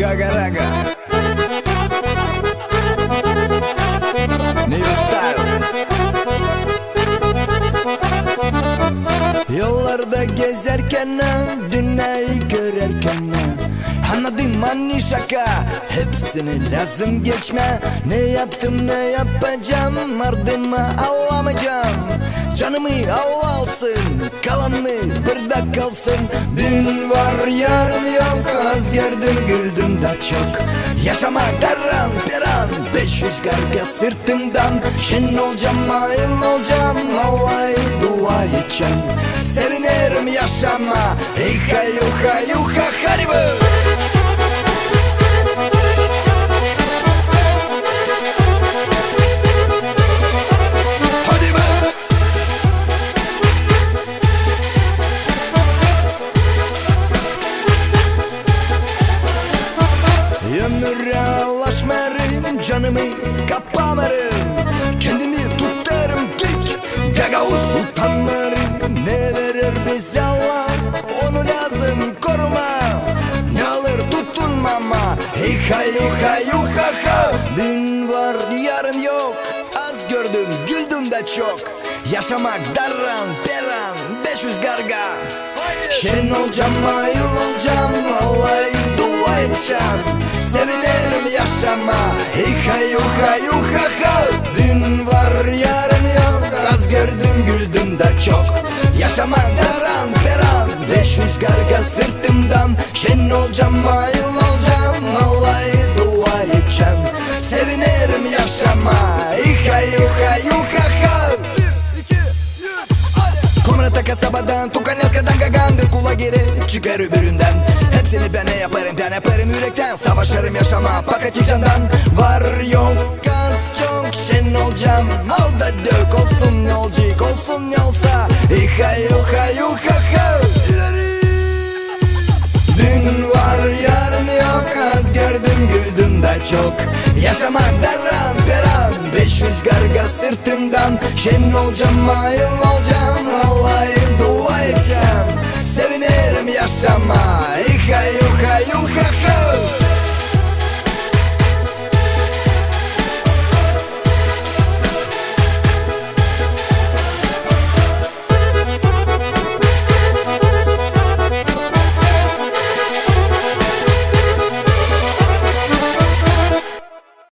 Raga raga New style. Yollarda gezerken, dünyayı görerken anladım anni şaka, hepsini lazım geçme. Ne yaptım ne yapacağım, ardımı alamayacağım. Canımı Allah alsın, kalanı burada kalsın. Dün var yarın yok, az gördüm güldüm da çok. Yaşamak deran peran, 500 garga sırtımdan. Şen olacağım ayıl olacağım, Allah'a dua edeceğim. Sevinirim yaşama, eyha yuha yuha haribu. Ömüre ulaşmarım, canımı kapamarım. Kendimi tutarım dik, gagavuz utanmarım. Ne verir bize Allah, onu lazım koruma. Ne alır tutunmama, eyha yuha yuha ha. Dün var yarın yok, az gördüm güldüm de çok. Yaşamak daran peran, 500 garga. Şen olacağım ayıl olacağım, Allah'a dua edeceğim. Sevinirim yaşama, eyha yuha yuha ha. Dün var yarın yok, az gördüm güldüm de çok. Yaşamak daran peran, 500 garga sırtımdan. Şen olacağım ayıl olacağım, Allah'a dua edeceğim. Sevinirim yaşama, eyha yuha yuha ha. Komrata kasabadan, Tukaneskadan gagandır kula geri çıkar öbüründen. Hepsini ben yaparım yürekten. Savaşırım yaşama pakacı candan. Var yok az çok şen olacağım, al da dök olsun ne olacak olsun ne olsa. İha yuha yuha ha. Dün var yarın yok, az gördüm güldüm de çok. Yaşamak daran peran, 500 garga sırtımdan. Şen olacağım ayıl olacağım, Allah'a dua edeceğim. Sevinirim yaşama, eyha yuha yuha ha.